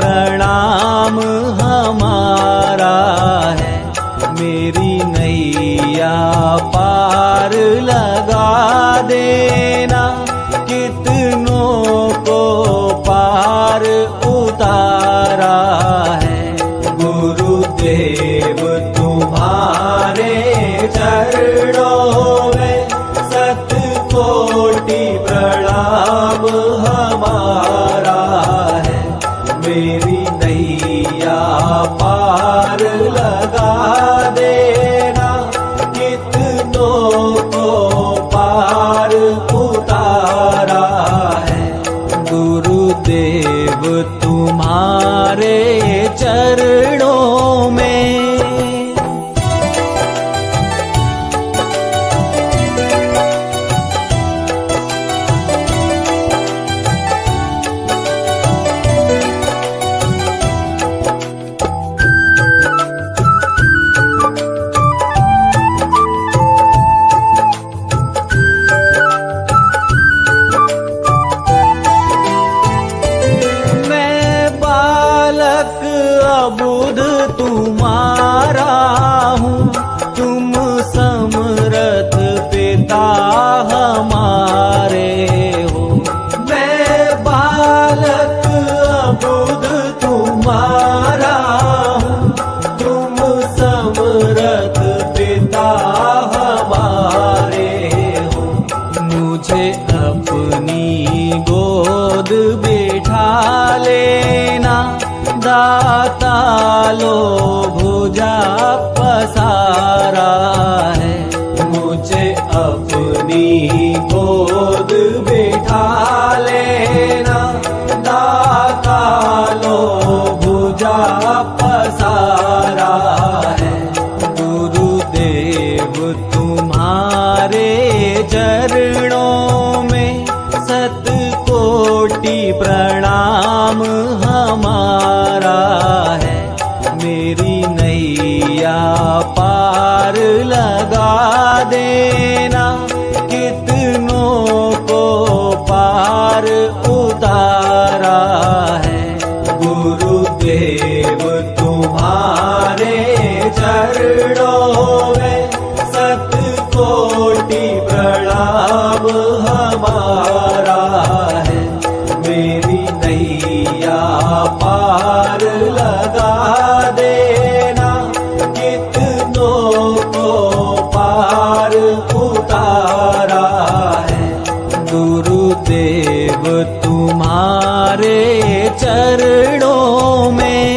प्रणाम हमारा है। मेरी नैया पार लगा देना, कितनों को पार उतारा है। गुरुदेव तुम्हारे चरणों में शतकोटि प्रणाम हमारा है। मेरी नैया पार लगा देना, कितनों को पार उतारा है। गुरुदेव तुम्हारे चरणों में। अबुध तुम्हारा हूँ, तुम समर्थ पिता हमारे हो। मैं बालक अबुध तुम्हारा हूँ, तुम समर्थ पिता हमारे हो। मुझे अपनी गोद बिठा लेना, दाता लो भुजा पसारा है। मुझे अपनी गोद बिठा लेना, दाता लो भुजा पसारा है। गुरुदेव तुम्हारे चरणों में शतकोटि प्रणाम हमारा है। मेरी नैया पार लगा देना, कितनों को पार उतारा है। गुरुदेव तुम्हारे चरणों में शतकोटि प्रणाम हमारा है। मेरी नैया पार लगा देना, कितनों को पार उतारा है। गुरुदेव तुम्हारे चरणों में।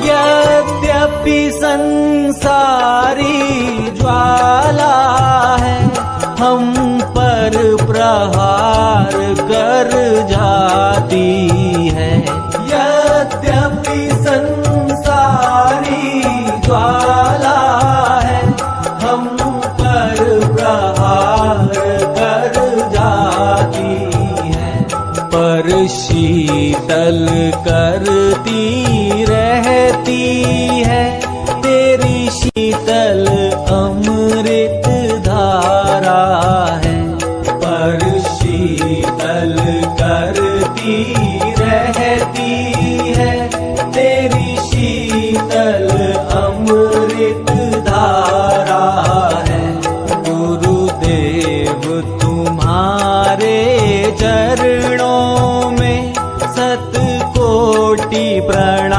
यद्यपि संसारी ज्वाला है, हम पर प्रहार कर जाती है। यद्यपि संसारी ज्वाला है, हम पर प्रहार कर जाती है। पर शीतल करती रहती है तेरी शीतल अमृत धारा है। पर शीतल करती रहती है तेरी शीतल अमृत धारा है। गुरुदेव तुम्हारे चरणों में शतकोटि प्रणाम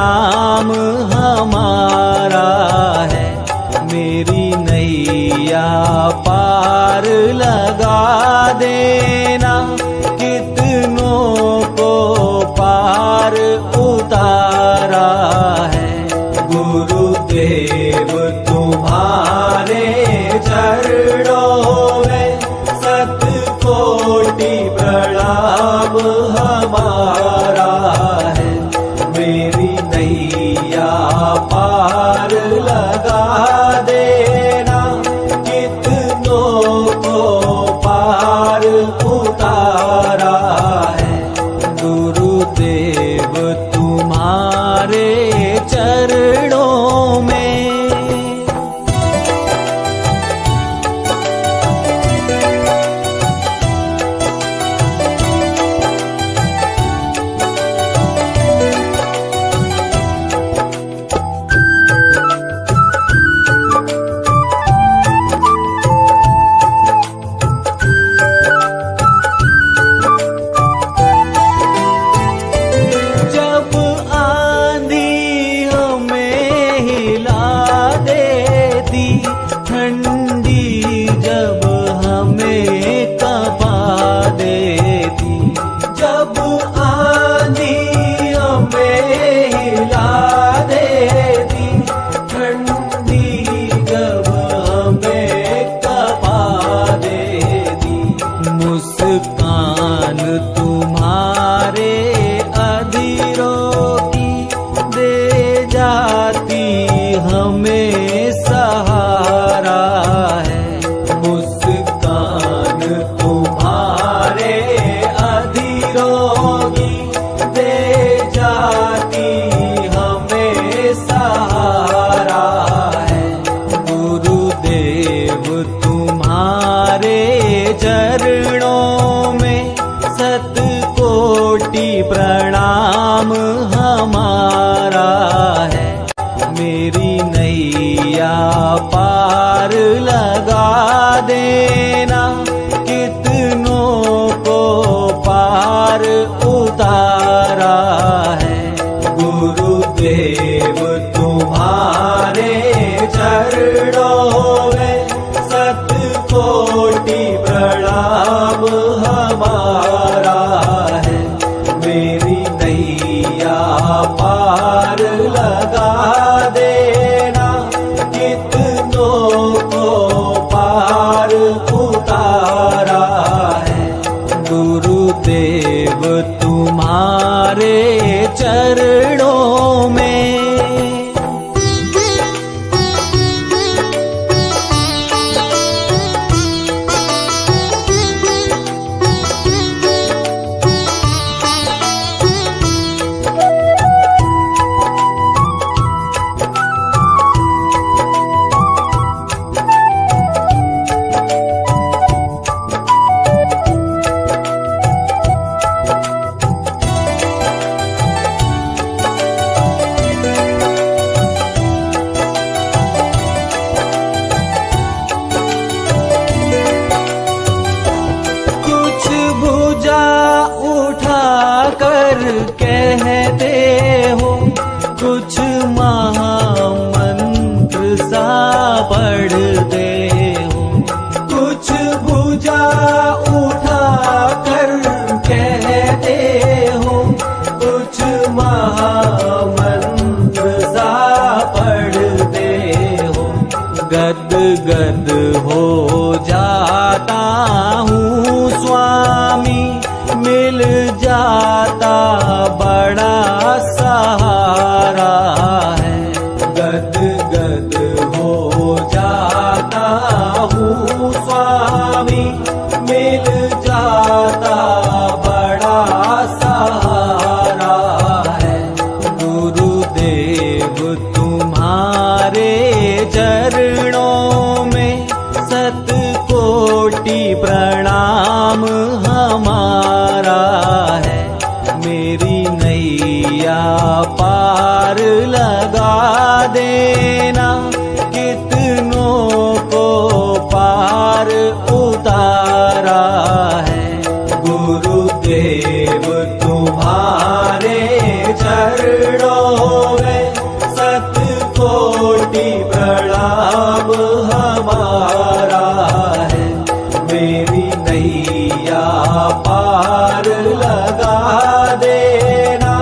देना, कितनों को पार उतारा है। गुरुदेव तुम्हारे चरणों में शतकोटि प्रणाम हमारा है। मेरी नैया पार लगा देना, कितनों को पार उतारा है। गुरुदेव तुम्हारे चरणों में। कहते हो कुछ महामंत्र सा पढ़ते हो, कुछ भुजा उठा कर कहते हो, कुछ महामंत्र सा पढ़ते हो। गद गद हो जाता हूँ स्वामी, मिल जाता बड़ा सहारा है। गद गद हो जाता हूँ स्वामी, मिल जाता बड़ा सहारा है। गुरुदेव तुम्हारे चरणों में शतकोटि प्रणाम हमारा है। मेरी नैया पार लगा देना, कितनों को पार उतारा है। गुरुदेव तुम्हारे चरणों में शतकोटि प्रणाम हमारा है। मेरी नैया पार लगा देना,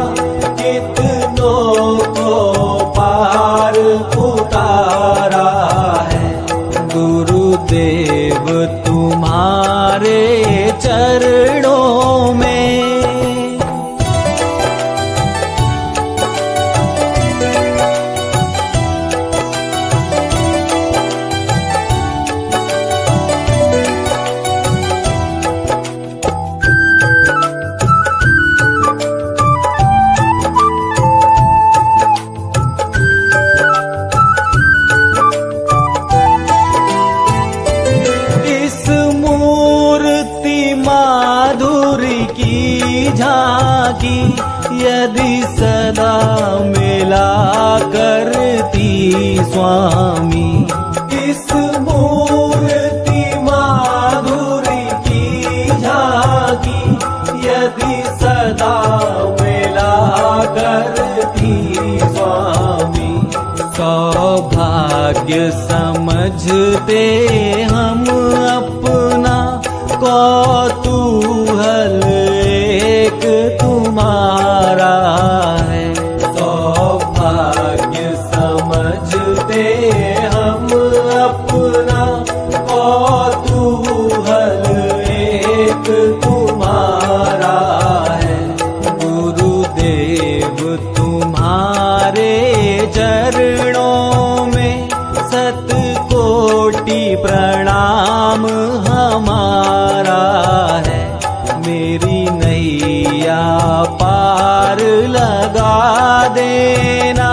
कितनों को पार उतारा है। गुरुदेव तुम्हारे चरणों में। झांकी यदि सदा मिला करती स्वामी, इस मूर्ति माधुरी की झांकी यदि सदा मिला करती स्वामी। सौभाग्य समझते हम अपना, कौतूहल एक तुम्हारा है। सौभाग्य समझते हम अपना, कौतूहल एक तुम्हारा है। गुरुदेव तुम्हारे चरणों में शतकोटि प्रणाम हमारा है। मेरी नैया पार लगा देना,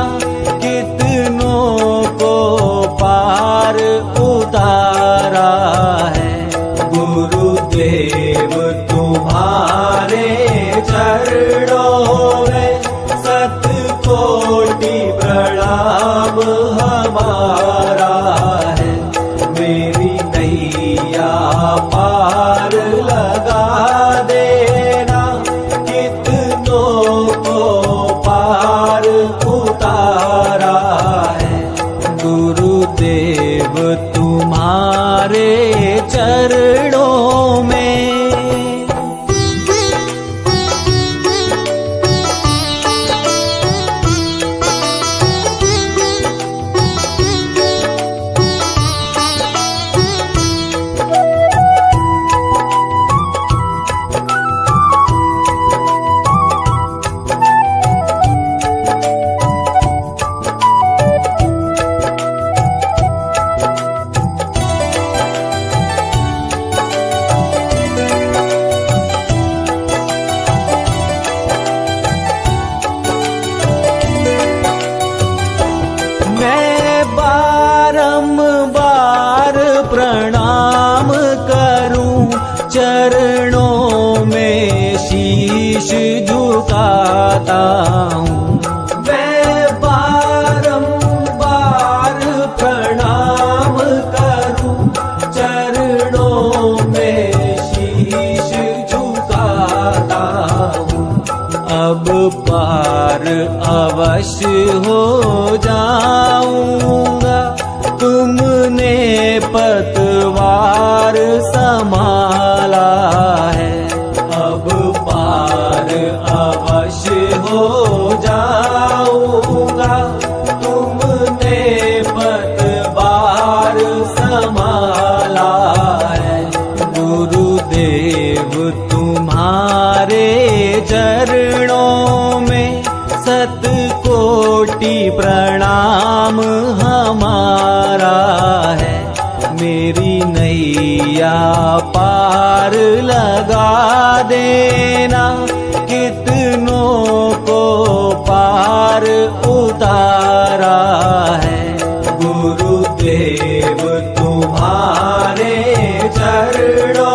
कितनों को पार उतारा है। गुरुदेव तुम्हारे चरणों में शतकोटि प्रणाम हमारा है। मेरी नैया पार लगा देना, कितनों को पार उतारा है। गुरुदेव तुम्हारे चरणों में बारंबार प्रणाम करूं, चरणों में शीश झुकाता हूँ। मैं बारंबार प्रणाम करूं, चरणों में शीश झुकाता हूँ। अब पार अवश्य हो जाऊंगा, तुमने पतवार संभाला है। अब पार अवश्य हो जाऊंगा, तुमने पतवार संभाला है। गुरुदेव तुम्हारे चरणों में शतकोटि प्रणाम हमारा है। मेरी नैया पार लगा देना, कितनों को पार उतारा है। गुरुदेव तुम्हारे चरणों